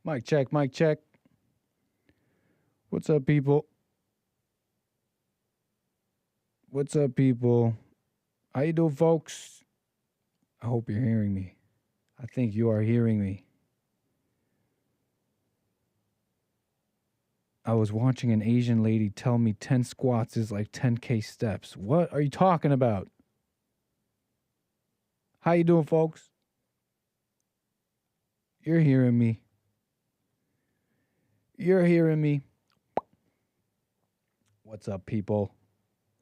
Mic check, mic check. What's up, people? What's up, people? How you doing, folks? I hope you're hearing me. I think you are hearing me. I was watching an Asian lady tell me 10 squats is like 10K steps. What are you talking about? How you doing, folks? You're hearing me. You're hearing me. What's up, people?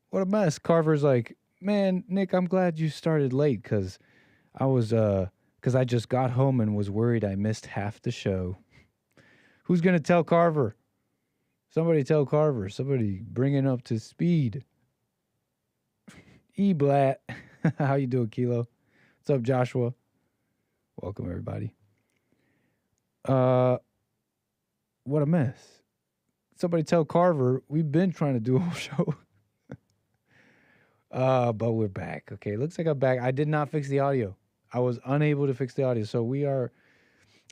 What a mess. Carver's like, man, Nick, I'm glad you started late because I just got home and was worried I missed half the show. Who's gonna tell Carver? Somebody tell Carver. Somebody bring it up to speed. E-Blat. How you doing, Kilo? What's up, Joshua? Welcome, everybody. What a mess. Somebody tell Carver we've been trying to do a whole show. But we're back. Okay, looks like I'm back. I did not fix the audio. I was unable to fix the audio. So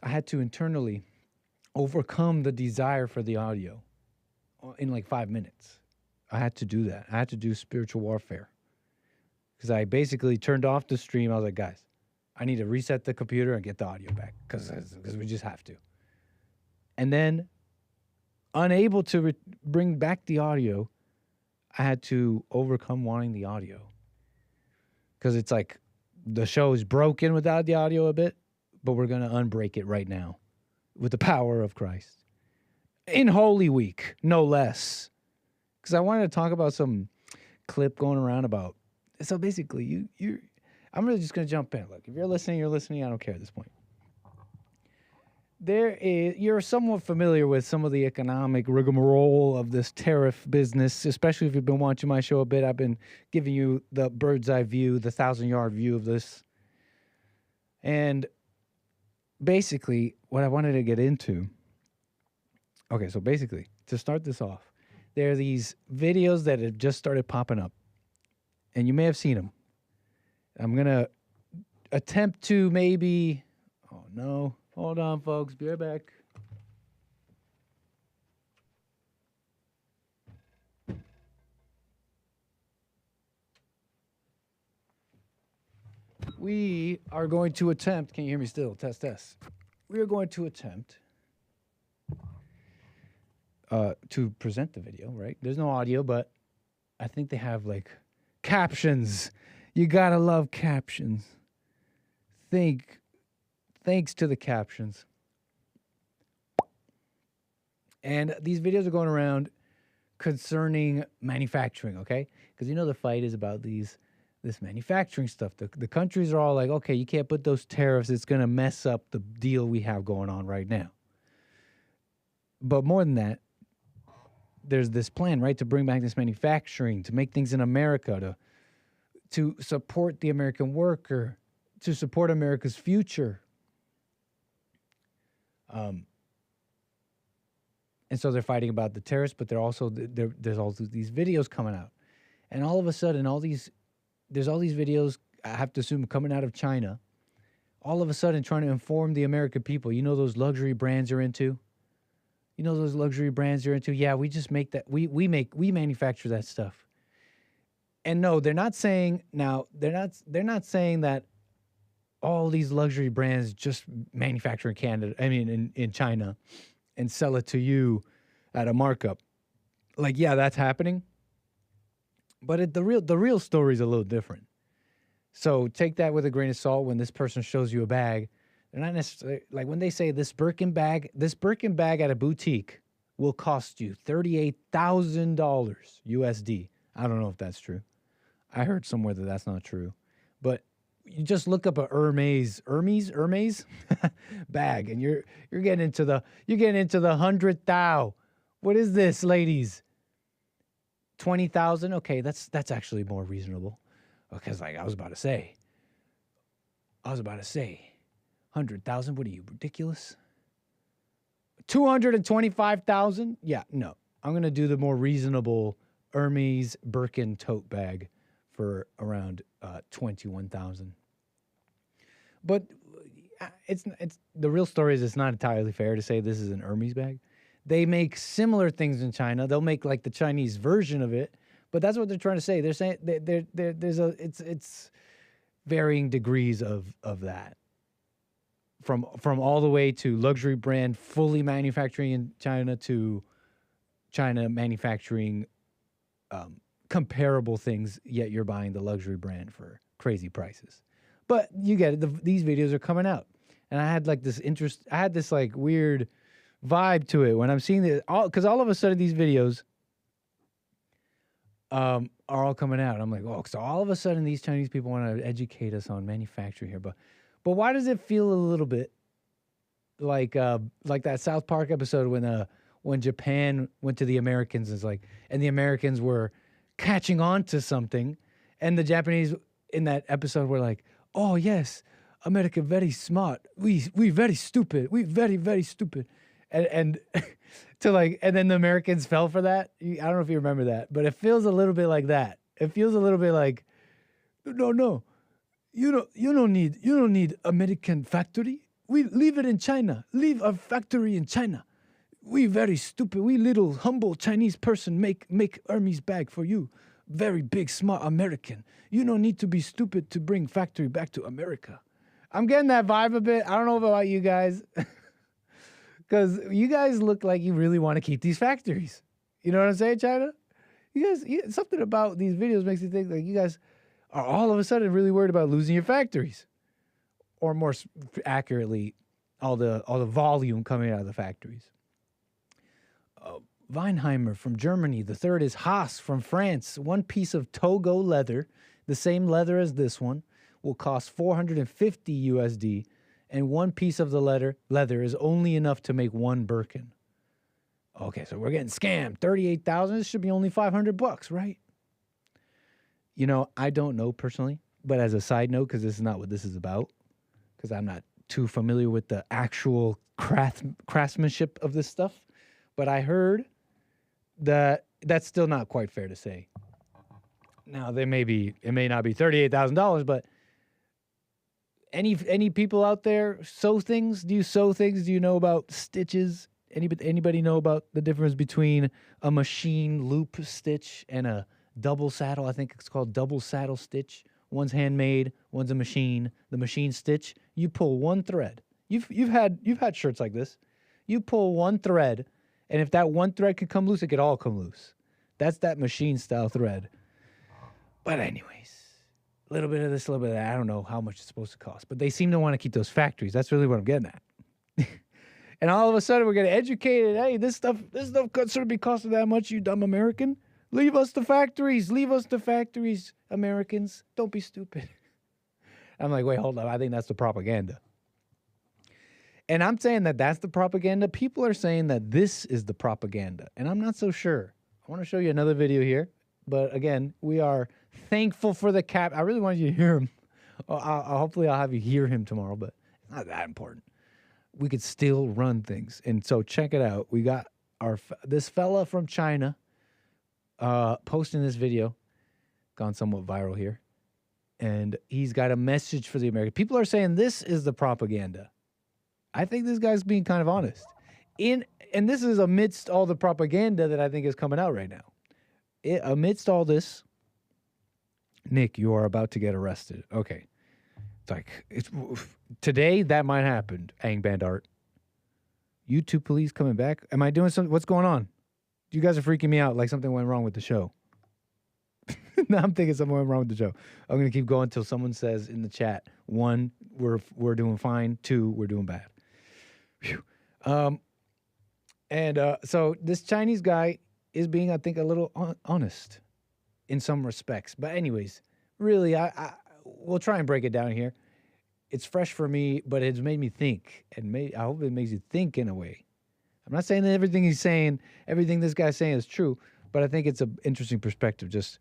I had to internally overcome the desire for the audio in like 5 minutes. I had to do that. I had to do spiritual warfare. Because I basically turned off the stream. I was like, guys, I need to reset the computer and get the audio back. Because we just have to. And then, unable to bring back the audio, I had to overcome wanting the audio. Because it's like the show is broken without the audio a bit, but we're going to unbreak it right now with the power of Christ. In Holy Week, no less. Because I wanted to talk about some clip going around about. So basically, I'm really just going to jump in. Look, if you're listening, you're listening. I don't care at this point. You're somewhat familiar with some of the economic rigmarole of this tariff business, especially if you've been watching my show a bit. I've been giving you the bird's eye view, the 1,000-yard view of this. And basically, what I wanted to get into. Okay, so basically, to start this off, there are these videos that have just started popping up. And you may have seen them. I'm going to attempt to maybe. Oh, no. Hold on, folks. Be right back. We are going to attempt. Can you hear me still? Test, test. We are going to attempt to present the video, right? There's no audio, but I think they have like captions. You gotta love captions. Thanks to the captions. And these videos are going around concerning manufacturing, okay? Because you know the fight is about this manufacturing stuff. The countries are all like, okay, you can't put those tariffs. It's going to mess up the deal we have going on right now. But more than that, there's this plan, right, to bring back this manufacturing, to make things in America, to support the American worker, to support America's future. And so they're fighting about the tariffs, but there's also these videos coming out. And all of a sudden, there's all these videos, I have to assume, coming out of China, all of a sudden trying to inform the American people. You know those luxury brands you're into? You know those luxury brands you're into? Yeah, we just make that. We manufacture that stuff. And no, they're not saying that all these luxury brands just manufacture in Canada, in China, and sell it to you at a markup. Like, yeah, that's happening. But the real story is a little different. So take that with a grain of salt when this person shows you a bag. They're not necessarily, like when they say this Birkin bag at a boutique will cost you $38,000 USD. I don't know if that's true. I heard somewhere that that's not true. But you just look up a Hermes bag, and you're getting into the 100,000. What is this, ladies? 20,000? Okay, that's actually more reasonable. Because like I was about to say, 100,000. What are you, ridiculous? 225,000? Yeah, no. I'm gonna do the more reasonable Hermes Birkin tote bag for around 21,000. But it's the real story is it's not entirely fair to say this is an Hermes bag. They make similar things in China. They'll make like the Chinese version of it, but that's what they're trying to say. They're saying there's a it's varying degrees of that. From all the way to luxury brand fully manufacturing in China to China manufacturing comparable things, yet you're buying the luxury brand for crazy prices. But you get it. These videos are coming out, and I had like this interest. I had this like weird vibe to it when I'm seeing it, because all of a sudden these videos are all coming out. I'm like, oh, so all of a sudden these Chinese people want to educate us on manufacturing here, but why does it feel a little bit like that South Park episode when Japan went to the Americans and the Americans were catching on to something, and the Japanese in that episode were like, oh yes, America very smart. We very stupid. We very, very stupid. And and then the Americans fell for that. I don't know if you remember that, but it feels a little bit like that. It feels a little bit like, no, you don't need American factory. We leave it in China. Leave our factory in China. We very stupid. We little humble Chinese person make Hermes bag for you. Very big, smart American. You don't need to be stupid to bring factory back to America. I'm getting that vibe a bit. I don't know about you guys. Because you guys look like you really want to keep these factories. You know what I'm saying, China? You guys, something about these videos makes me think like you guys are all of a sudden really worried about losing your factories. Or more accurately, all the volume coming out of the factories. Weinheimer from Germany. The third is Haas from France. One piece of Togo leather, the same leather as this one, will cost 450 USD, and one piece of the leather is only enough to make one Birkin. Okay, so we're getting scammed. 38,000. This should be only $500, right? You know, I don't know personally, but as a side note, because this is not what this is about, because I'm not too familiar with the actual craftsmanship of this stuff, but I heard that that's still not quite fair to say. Now, it may not be $38,000, but any people out there sew things? Do you sew things? Do you know about stitches? Anybody know about the difference between a machine loop stitch and a double saddle? I think it's called double saddle stitch. One's handmade, one's a machine. The machine stitch, you pull one thread. You've had shirts like this. You pull one thread, and if that one thread could come loose, it could all come loose. That's that machine style thread. But anyways, a little bit of this, a little bit of that. I don't know how much it's supposed to cost, but they seem to want to keep those factories. That's really what I'm getting at. And all of a sudden, we're getting educated. Hey, this stuff shouldn't be costing that much, you dumb American. Leave us the factories. Leave us the factories, Americans. Don't be stupid. I'm like, wait, hold on. I think that's the propaganda. And I'm saying that that's the propaganda. People are saying that this is the propaganda, and I'm not so sure. I want to show you another video here. But again, we are thankful for the cap. I really wanted you to hear him. Hopefully I'll have you hear him tomorrow, but it's not that important. We could still run things. And so check it out. We got this fella from China posting this video. Gone somewhat viral here. And he's got a message for the American. People are saying this is the propaganda. I think this guy's being kind of honest. And this is amidst all the propaganda that I think is coming out right now. Amidst all this, Nick, you are about to get arrested. Okay. It's like, today that might happen, Angband Art. YouTube police coming back. Am I doing something? What's going on? You guys are freaking me out like something went wrong with the show. Now I'm thinking something went wrong with the show. I'm going to keep going until someone says in the chat, 1, we're doing fine. 2, we're doing bad. Phew. So this Chinese guy is being, I think, a little honest in some respects. But anyways, really, we'll try and break it down here. It's fresh for me, but it's made me think. And I hope it makes you think in a way. I'm not saying that everything he's saying, everything this guy's saying is true, but I think it's an interesting perspective. Just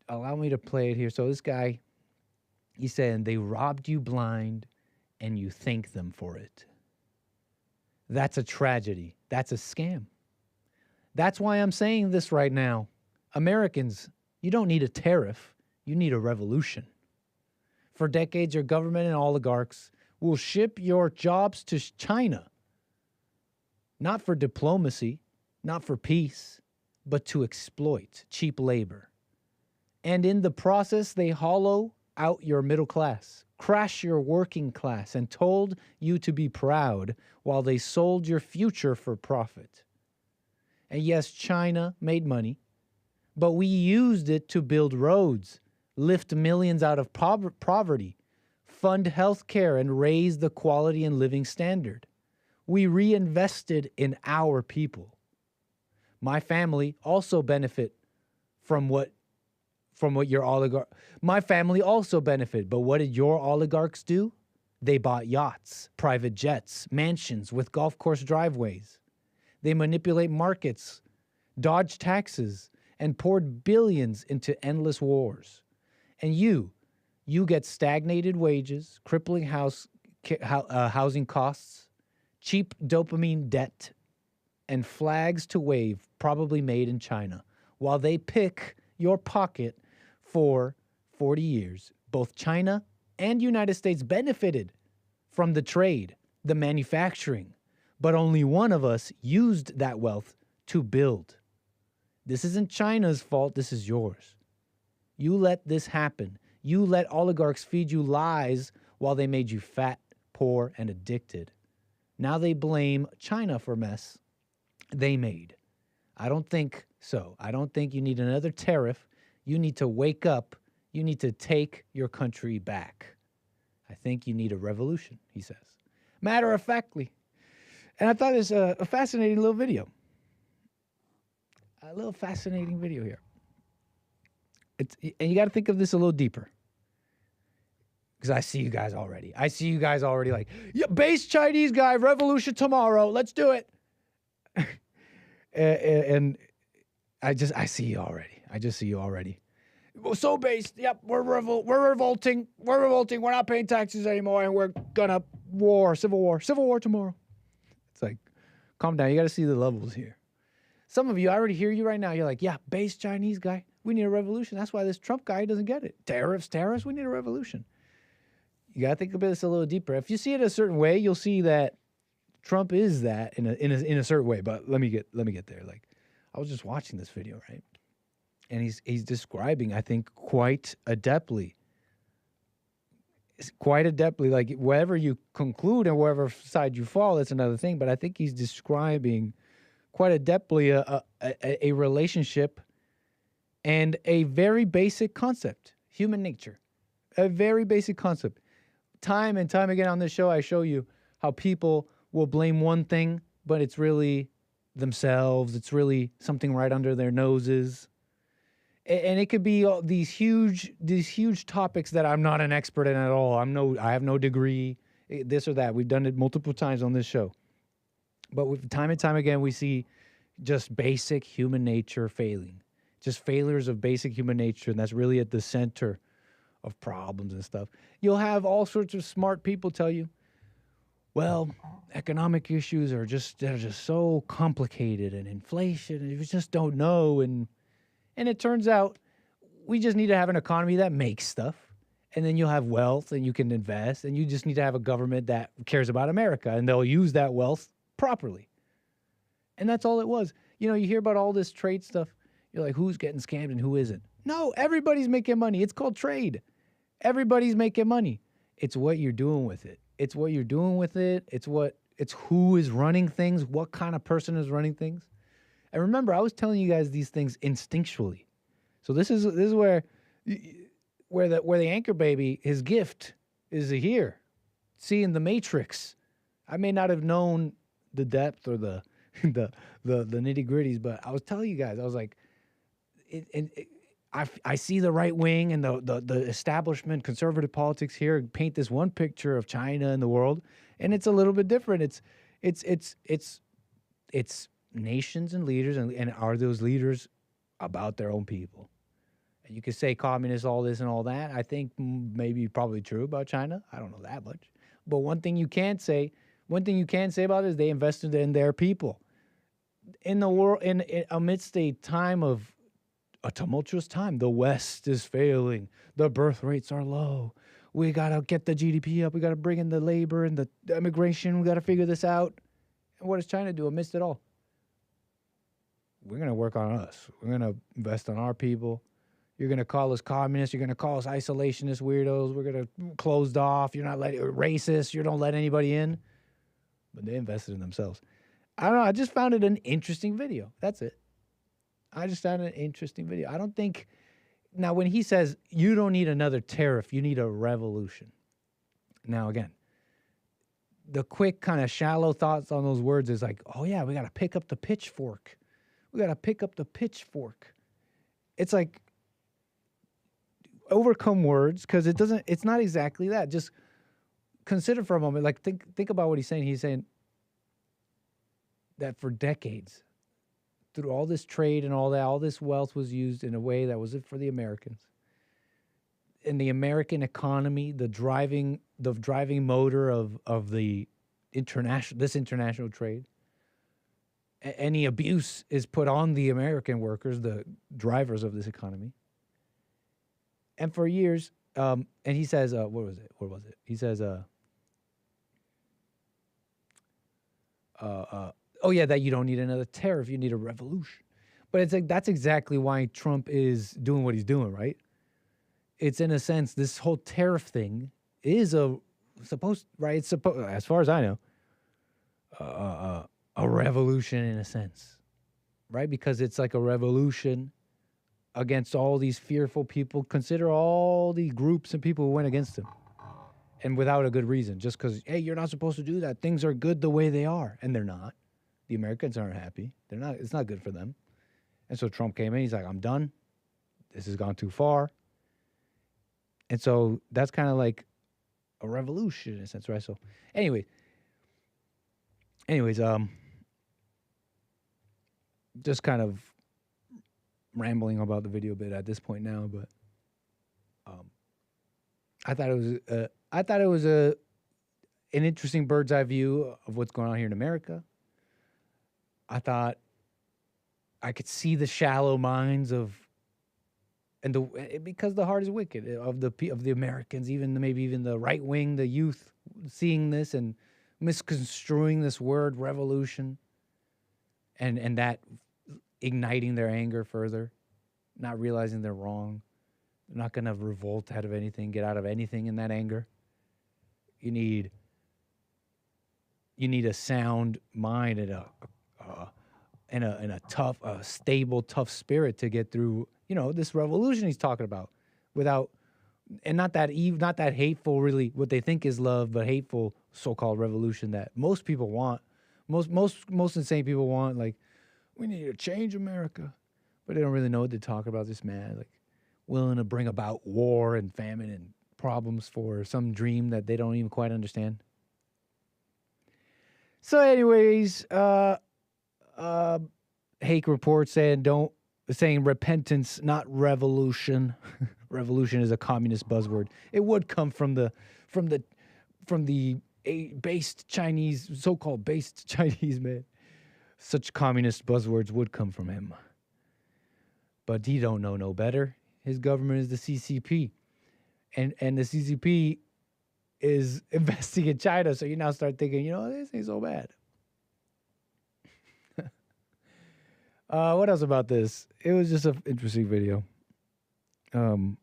allow me to play it here. So this guy, he's saying, they robbed you blind and you thank them for it. That's a tragedy. That's a scam. That's why I'm saying this right now. Americans, you don't need a tariff. You need a revolution. For decades, your government and oligarchs will ship your jobs to China, not for diplomacy, not for peace, but to exploit cheap labor. And in the process, they hollow out your middle class, crash your working class, and told you to be proud while they sold your future for profit. And yes, China made money, but we used it to build roads, lift millions out of poverty, fund healthcare, and raise the quality and living standard. We reinvested in our people. My family also benefit from what your oligarch. My family also benefit, but what did your oligarchs do? They bought yachts, private jets, mansions with golf course driveways. They manipulate markets, dodged taxes, and poured billions into endless wars. And you get stagnated wages, crippling housing costs, cheap dopamine debt, and flags to wave, probably made in China, while they pick your pocket for 40 years. Both China and United States benefited from the trade, the manufacturing, but only one of us used that wealth to build. This isn't China's fault, this is yours. You let this happen. You let oligarchs feed you lies while they made you fat, poor, and addicted. Now they blame China for mess they made. I don't think so. I don't think you need another tariff. You need to wake up. You need to take your country back. I think you need a revolution, he says. Matter of factly. And I thought it was a fascinating little video. A little fascinating video here. And you got to think of this a little deeper. Because I see you guys already. Like, yeah, base Chinese guy, revolution tomorrow. Let's do it. and I see you already. I just see you already. So based. Yep, we're revolting. We're revolting. We're not paying taxes anymore, and we're gonna civil war tomorrow. It's like, calm down. You got to see the levels here. Some of you, I already hear you right now. You're like, yeah, base Chinese guy. We need a revolution. That's why this Trump guy doesn't get it. Tariffs. We need a revolution. You got to think about this a little deeper. If you see it a certain way, you'll see that Trump is that in a certain way. But let me get there. Like, I was just watching this video, right? And he's describing, I think, quite adeptly. Like, wherever you conclude and wherever side you fall, that's another thing. But I think he's describing quite adeptly a relationship and a very basic concept, human nature. A very basic concept. Time and time again on this show, I show you how people will blame one thing, but it's really themselves. It's really something right under their noses. And it could be these huge topics that I'm not an expert in at all. I have no degree, this or that. We've done it multiple times on this show. But time and time again, we see just basic human nature failing. Just failures of basic human nature, and that's really at the center of problems and stuff. You'll have all sorts of smart people tell you, well, economic issues they're just so complicated, and inflation, and you just don't know. And it turns out we just need to have an economy that makes stuff, and then you'll have wealth, and you can invest, and you just need to have a government that cares about America, and they'll use that wealth properly. And that's all it was. You know, you hear about all this trade stuff. You're like, who's getting scammed and who isn't? No, everybody's making money. It's called trade. Everybody's making money. It's what you're doing with it. It's who is running things, what kind of person is running things. And remember, I was telling you guys these things instinctually. So this is where the anchor baby, his gift is here. Seeing the Matrix. I may not have known the depth or the nitty-gritties, but I was telling you guys, I was like, I see the right wing and the establishment, conservative politics here paint this one picture of China and the world, and it's a little bit different. It's nations and leaders, and are those leaders about their own people? And you could say communists, all this and all that. I think maybe probably true about China. I don't know that much, but one thing you can say about it is they invested in their people. In the world, amidst a tumultuous time, the West is failing. The birth rates are low. We got to get the GDP up. We got to bring in the labor and the immigration. We got to figure this out. And what does China do amidst it all? We're going to work on us. We're going to invest on our people. You're going to call us communists. You're going to call us isolationist weirdos. We're going to closed off. You're not letting racist. You don't let anybody in. But they invested in themselves. I don't know. I just found it an interesting video. That's it. I just found it an interesting video. I don't think... Now, when he says, you don't need another tariff, you need a revolution. Now, again, the quick kind of shallow thoughts on those words is like, oh, yeah, we got to pick up the pitchfork. We got to pick up the pitchfork. It's like, overcome words, because it's not exactly that. Just consider for a moment, like think about what he's saying. He's saying that for decades, through all this trade and all that, all this wealth was used in a way that was it for the Americans. In the American economy, the driving motor of the international trade. Any abuse is put on the American workers, the drivers of this economy. And for years, and he says, what was it? He says, oh yeah, that you don't need another tariff, you need a revolution. But it's like, that's exactly why Trump is doing what he's doing, right? It's in a sense, this whole tariff thing is right? It's supposed, as far as I know, a revolution in a sense, right? Because it's like a revolution against all these fearful people. Consider all the groups and people who went against him. And without a good reason, just because, hey, you're not supposed to do that. Things are good the way they are. And they're not. The Americans aren't happy. They're not. It's not good for them. And so Trump came in. He's like, I'm done. This has gone too far. And so that's kind of like a revolution in a sense, right? So anyways, just kind of rambling about the video a bit at this point now, but I thought it was an interesting bird's eye view of what's going on here in America. I thought I could see the shallow minds because the heart is wicked of the Americans, maybe even the right wing, the youth, seeing this and misconstruing this word revolution, and that igniting their anger further, not realizing they're wrong. They're not going to revolt out of anything, get out of anything in that anger. You need a sound mind and a tough, stable, tough spirit to get through, this revolution he's talking about, not that hateful, really what they think is love, but hateful so-called revolution that most people want. Most insane people want, like, we need to change America, but they don't really know what they're talking about. This man, like, willing to bring about war and famine and problems for some dream that they don't even quite understand. So anyways, Hake report saying repentance, not revolution. Revolution is a communist buzzword. It would come from the based Chinese, so-called based Chinese man. Such communist buzzwords would come from him. But he don't know no better. His government is the CCP. And the CCP is investing in China, so you now start thinking, this ain't so bad. What else about this? It was just an interesting video. Now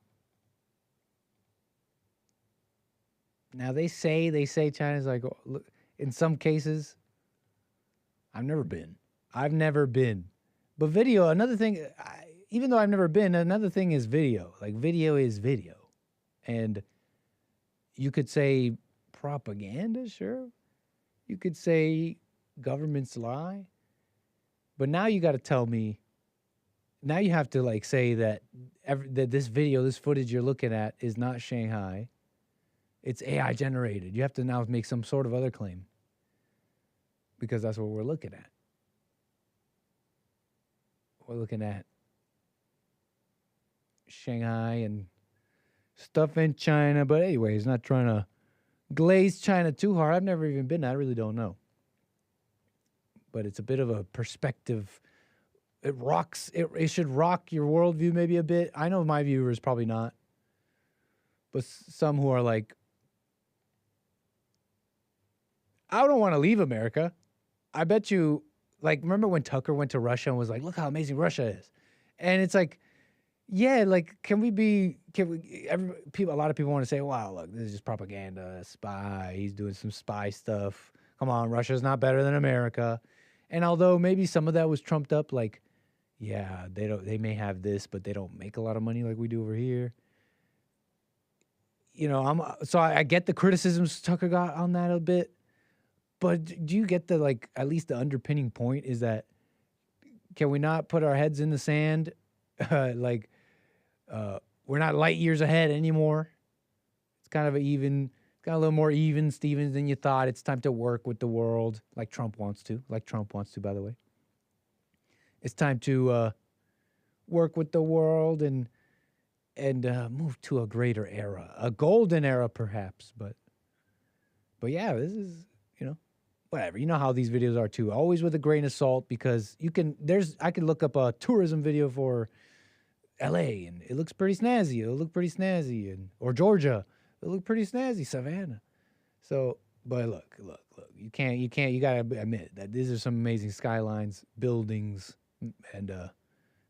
they say China's like, look, in some cases, I've never been. But video, another thing, even though I've never been, another thing is video. Like, video is video. And you could say propaganda, sure. You could say governments lie. But now you got to tell me, now you have to like say that that this video, this footage you're looking at is not Shanghai. It's AI generated. You have to now make some sort of other claim. Because that's what we're looking at. We're looking at Shanghai and stuff in China. But anyways, not trying to glaze China too hard. I've never even been. I really don't know. But it's a bit of a perspective. It should rock your worldview maybe a bit. I know my viewers probably not. but some who are like, I don't want to leave America. I bet you, like, remember when Tucker went to Russia and was like, look how amazing Russia is. And it's like, yeah, like, can we, a lot of people want to say, wow, look, this is just propaganda, spy, he's doing some spy stuff. Come on, Russia's not better than America. And although maybe some of that was trumped up, like, yeah, they may have this, but they don't make a lot of money like we do over here. You know, I get the criticisms Tucker got on that a bit, but do you get the, like, at least the underpinning point is that, can we not put our heads in the sand? Like, we're not light years ahead anymore. It's kind of got a little more even Stevens than you thought. It's time to work with the world, like Trump wants to, by the way. It's time to work with the world and move to a greater era, a golden era perhaps. But yeah, this is, you know, whatever. You know how these videos are too, always with a grain of salt, because I could look up a tourism video for LA and it looks pretty snazzy. It'll look pretty snazzy, or Georgia, it'll look pretty snazzy, Savannah. So, but look, you gotta admit that these are some amazing skylines, buildings, and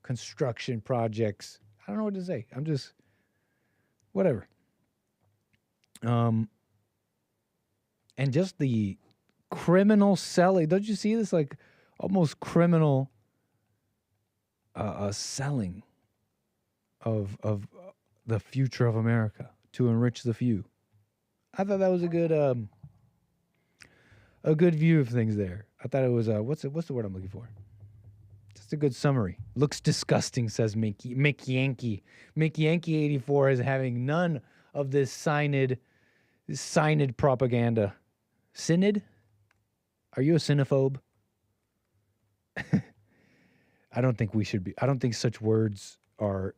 construction projects. I don't know what to say. I'm just whatever. And just the criminal selling. Don't you see this, like, almost criminal selling of the future of America to enrich the few? I thought that was a good view of things there. I thought it was what's the word I'm looking for? Just a good summary. Looks disgusting, says Mick Yankee. Mick Yankee 84 is having none of this signed propaganda. Synod? Are you a xenophobe? I don't think we should be. I don't think such words are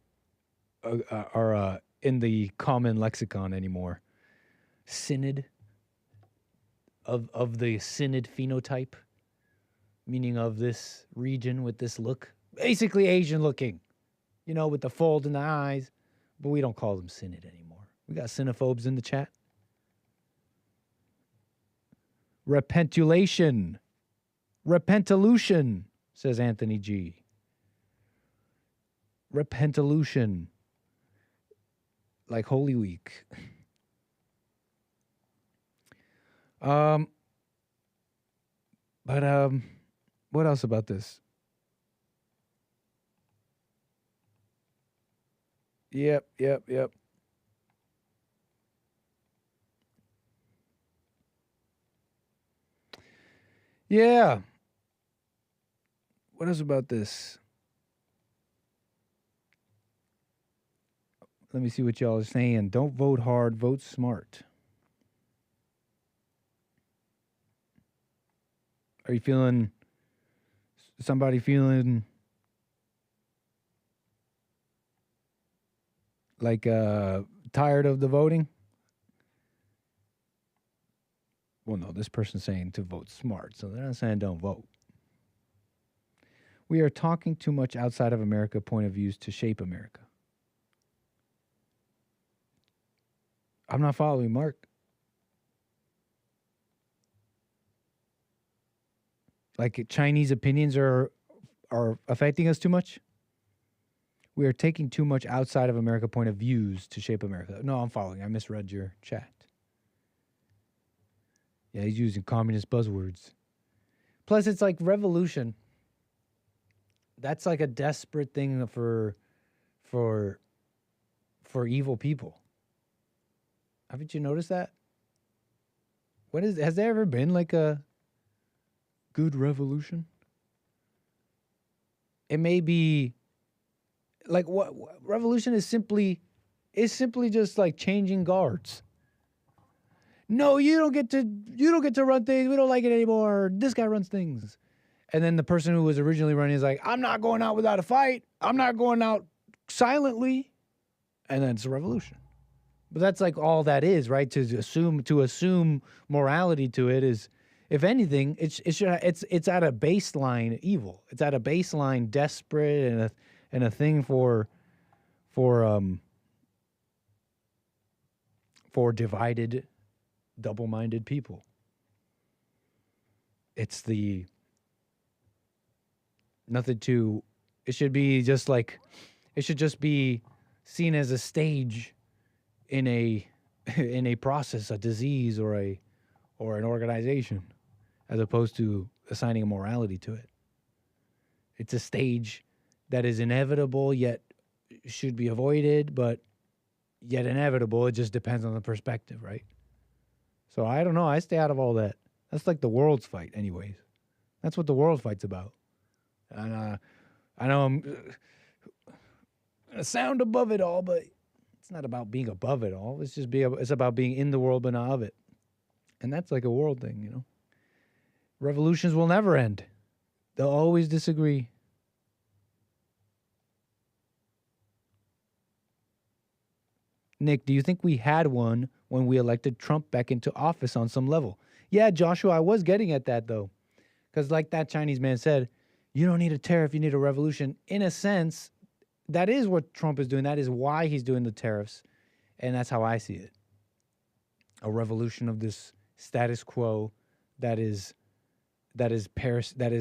in the common lexicon anymore. Synod of the synod phenotype, meaning of this region with this look, basically Asian looking, you know, with the fold in the eyes, but we don't call them synod anymore. We got xenophobes in the chat. Repentulation, says Anthony G. Repentolution, like Holy Week. But what else about this? Yep. Yeah. What else about this? Let me see what y'all are saying. Don't vote hard, vote smart. Are you feeling like tired of the voting? Well, no, this person's saying to vote smart, so they're not saying don't vote. We are talking too much outside of America point of views to shape America. I'm not following, Mark. Like, Chinese opinions are affecting us too much? We are taking too much outside of America point of views to shape America. No, I'm following. I misread your chat. Yeah, he's using communist buzzwords. Plus, it's like revolution. That's like a desperate thing for evil people. Haven't you noticed that? Has there ever been like a good revolution? It may be like what revolution is simply just like changing guards. No, you don't get to run things. We don't like it anymore. This guy runs things. And then the person who was originally running is like, I'm not going out without a fight. I'm not going out silently. And then it's a revolution. But that's like all that is, right? To assume morality to it is, if anything, it's at a baseline evil. It's at a baseline desperate and a thing for for divided, double-minded people. It's the nothing to. It should be just like, it should just be seen as a stage in a in a process, a disease, or an organization, as opposed to assigning a morality to it. It's a stage that is inevitable, yet should be avoided, but yet inevitable. It just depends on the perspective, right? So I don't know. I stay out of all that. That's like the world's fight, anyways. That's what the world fight's about. And I know I'm gonna sound above it all, but it's not about being above it all. It's about being in the world but not of it. And that's like a world thing, you know. Revolutions will never end. They'll always disagree. Nick, do you think we had one when we elected Trump back into office on some level? Yeah, Joshua, I was getting at that though. Because like that Chinese man said, you don't need a tariff, you need a revolution. In a sense, that is what Trump is doing. That is why he's doing the tariffs. And that's how I see it. A revolution of this status quo that has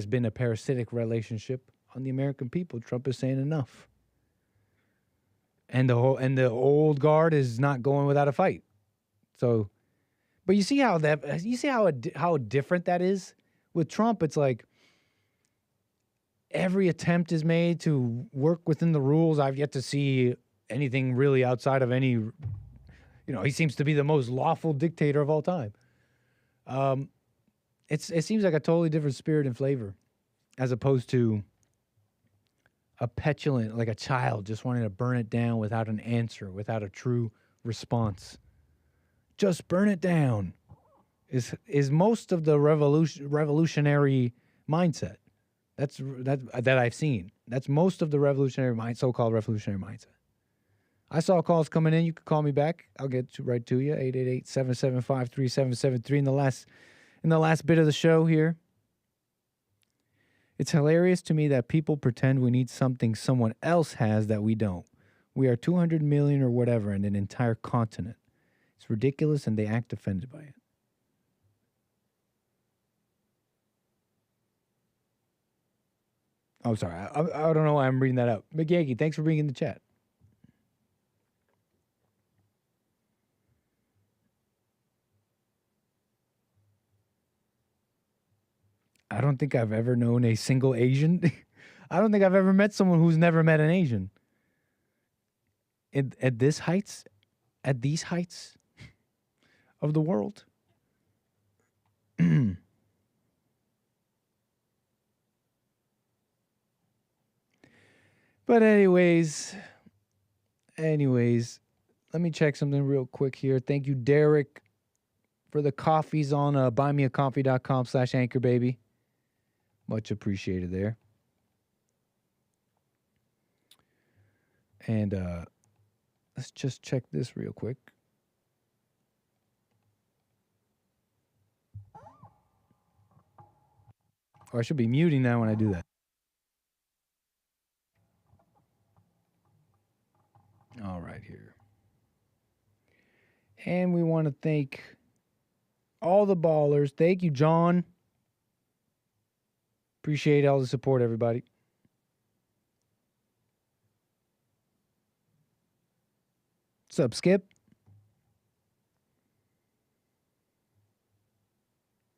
been a parasitic relationship on the American people. Trump is saying enough. And the old guard is not going without a fight. So, but you see how different that is with Trump. It's like every attempt is made to work within the rules. I've yet to see anything really outside of any. He seems to be the most lawful dictator of all time. It seems like a totally different spirit and flavor, as opposed to a petulant, like a child just wanting to burn it down without an answer, without a true response. Just burn it down is most of the revolutionary mindset. That I've seen. That's most of the so-called revolutionary mindset. I saw calls coming in. You could call me back. I'll get right to you. 888-775-3773 in the last bit of the show here. It's hilarious to me that people pretend we need something someone else has that we don't. We are 200 million or whatever in an entire continent. It's ridiculous, and they act offended by it. Oh, sorry. I don't know why I'm reading that out. McGaggy, thanks for being in the chat. I don't think I've ever known a single Asian. I don't think I've ever met someone who's never met an Asian. At these heights of the world. But anyways, let me check something real quick here. Thank you, Derek, for the coffees on buymeacoffee.com/anchor, baby. Much appreciated there. And let's just check this real quick. Or I should be muting that when I do that. All right, here. And we want to thank all the ballers. Thank you, John. Appreciate all the support, everybody. What's up, Skip?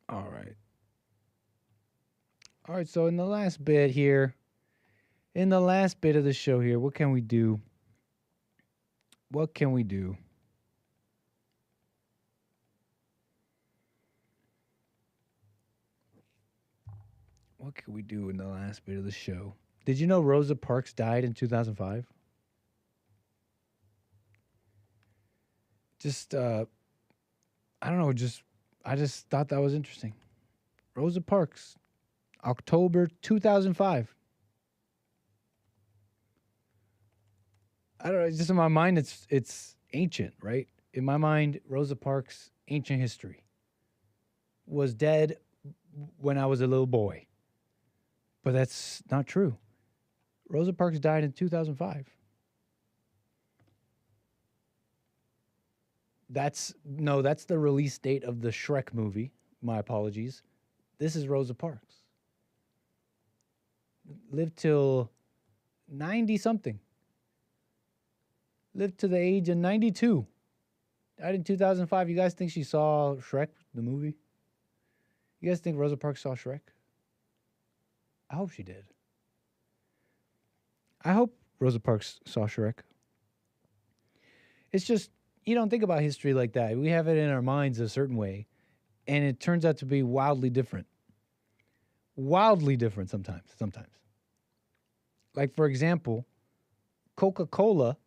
All right. All right, so in the last bit here, of the show here, what can we do? What can we do? What can we do in the last bit of the show? Did you know Rosa Parks died in 2005? I don't know, I just thought that was interesting. Rosa Parks, October 2005. I don't know, just in my mind, it's ancient, right? In my mind, Rosa Parks, ancient history, was dead when I was a little boy. But that's not true. Rosa Parks died in 2005. That's the release date of the Shrek movie. My apologies. This is Rosa Parks. Lived till 90 something. Lived to the age of 92. Died in 2005. You guys think she saw Shrek, the movie? You guys think Rosa Parks saw Shrek? I hope she did. I hope Rosa Parks saw Shrek. It's just, you don't think about history like that. We have it in our minds a certain way, and it turns out to be wildly different. Wildly different sometimes. Like, for example, Coca-Cola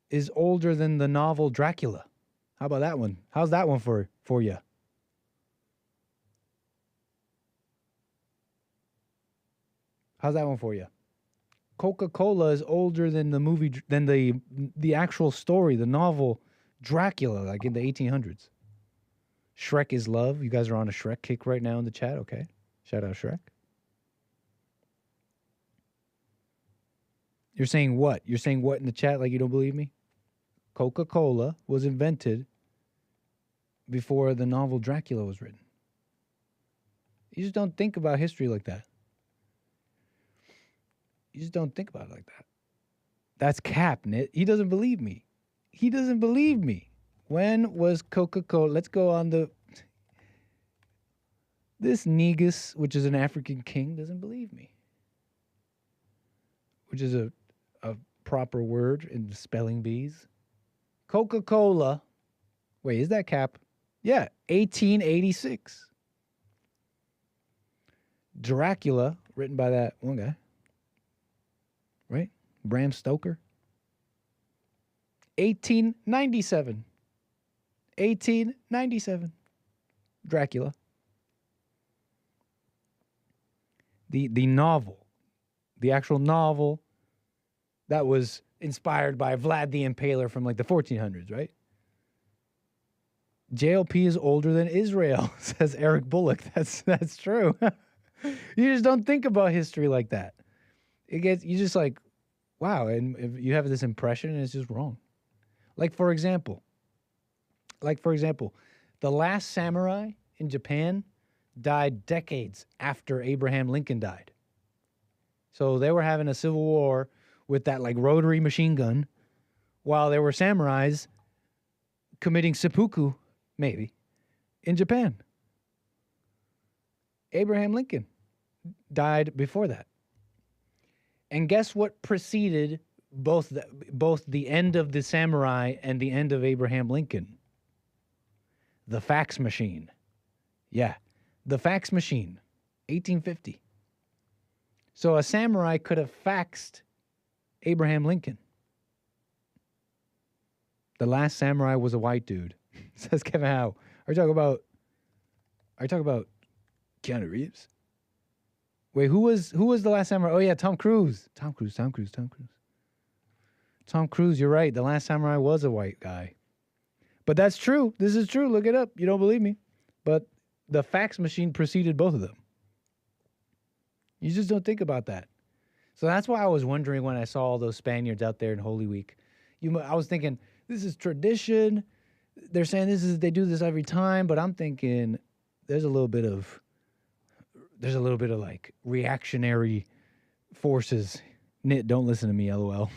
is older than the novel Dracula. How about that one? How's that one for you? How's that one for you? Coca-Cola is older than the movie, than the actual story, the novel Dracula, like in the 1800s. Shrek is love. You guys are on a Shrek kick right now in the chat. Okay. Shout out Shrek. You're saying what? You're saying what in the chat like you don't believe me? Coca-Cola was invented before the novel Dracula was written. You just don't think about history like that. You just don't think about it like that. That's cap, Nit. He doesn't believe me. He doesn't believe me. When was Coca-Cola? Let's go on the... This Negus, which is an African king, doesn't believe me. Which is a proper word in the spelling bees. Coca-Cola. Wait, is that cap? Yeah, 1886. Dracula, written by that one guy. Right? Bram Stoker. 1897. 1897. Dracula. The novel. The actual novel that was inspired by Vlad the Impaler from like the 1400s, right? JLP is older than Israel, says Eric Bullock. That's true. You just don't think about history like that. You just like, wow, and if you have this impression and it's just wrong. Like for example, the last samurai in Japan died decades after Abraham Lincoln died. So they were having a civil war with that like rotary machine gun while there were samurais committing seppuku, maybe, in Japan. Abraham Lincoln died before that. And guess what preceded both the end of the samurai and the end of Abraham Lincoln? The fax machine. Yeah, the fax machine, 1850. So a samurai could have faxed Abraham Lincoln. The last samurai was a white dude, says Kevin Howe. Are you talking about Keanu Reeves? Wait, who was the last samurai? Oh yeah, Tom Cruise. Tom Cruise, you're right. The last samurai was a white guy. But that's true. This is true. Look it up. You don't believe me. But the fax machine preceded both of them. You just don't think about that. So that's why I was wondering when I saw all those Spaniards out there in Holy Week. I was thinking, this is tradition. They're saying they do this every time, but I'm thinking there's a little bit of like reactionary forces. Nit, don't listen to me, LOL.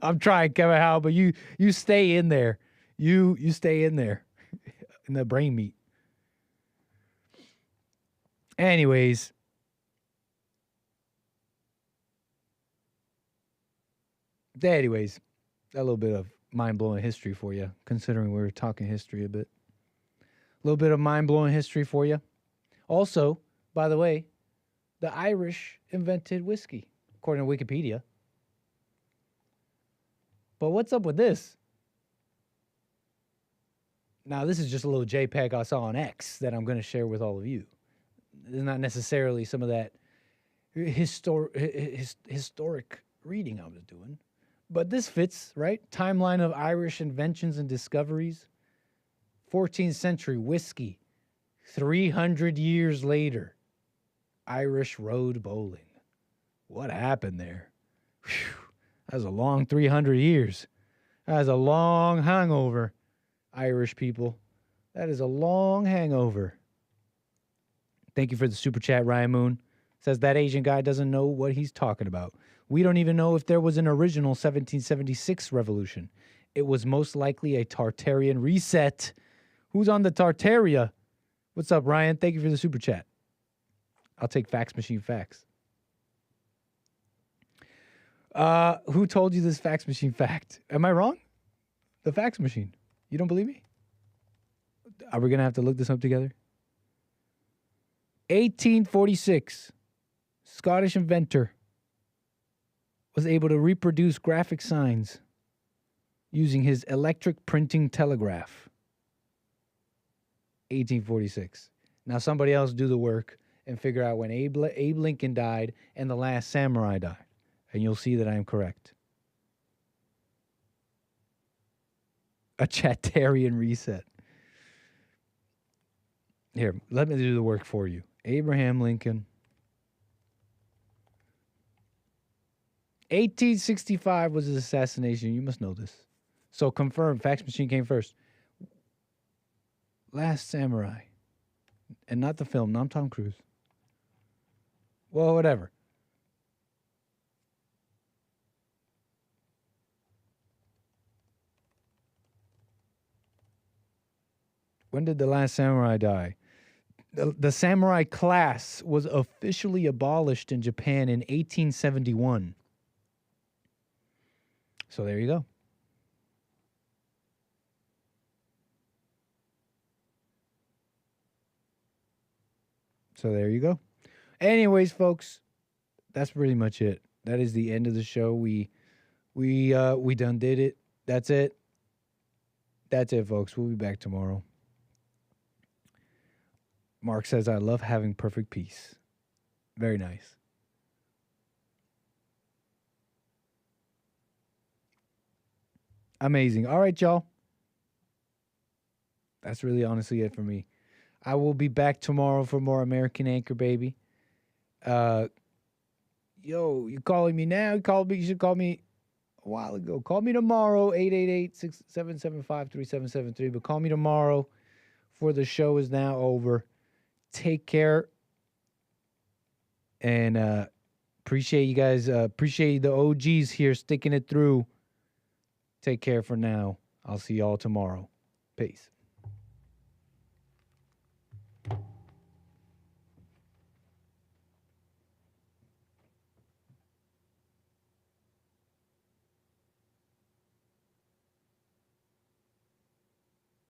I'm trying, Kevin Howe, but you stay in there. You stay in there in the brain meat. Anyways, that little bit of mind-blowing history for you, considering we were talking history a bit. A little bit of mind-blowing history for you. Also, by the way, the Irish invented whiskey, according to Wikipedia. But what's up with this? Now, this is just a little JPEG I saw on X that I'm going to share with all of you. It's not necessarily some of that historic reading I was doing. But this fits, right? Timeline of Irish inventions and discoveries. 14th century whiskey. 300 years later, Irish road bowling. What happened there? Whew, that was a long 300 years. That is a long hangover, Irish people. That is a long hangover. Thank you for the super chat, Ryan Moon. Says that Asian guy doesn't know what he's talking about. We don't even know if there was an original 1776 revolution. It was most likely a Tartarian reset. Who's on the Tartaria? What's up, Ryan? Thank you for the super chat. I'll take Fax Machine Facts. Who told you this Fax Machine fact? Am I wrong? The Fax Machine. You don't believe me? Are we going to have to look this up together? 1846. Scottish inventor was able to reproduce graphic signs using his electric printing telegraph. 1846. Now somebody else do the work and figure out when Abe Lincoln died and the last samurai died. And you'll see that I am correct. A Chattarian reset. Here, let me do the work for you. Abraham Lincoln. 1865 was his assassination. You must know this. So confirm, Fax Machine came first. Last Samurai. And not the film, not Tom Cruise. Well, whatever. When did the last samurai die? The samurai class was officially abolished in Japan in 1871. So there you go. So there you go. Anyways, folks, that's pretty much it. That is the end of the show. We done did it. That's it. That's it, folks. We'll be back tomorrow. Mark says, I love having perfect peace. Very nice. Amazing. All right, y'all. That's really honestly it for me. I will be back tomorrow for more American Anchor, baby. Yo, you calling me now? You should call me a while ago. Call me tomorrow, 888-775-3773. But call me tomorrow, for the show is now over. Take care. And appreciate you guys. Appreciate the OGs here sticking it through. Take care for now. I'll see y'all tomorrow. Peace.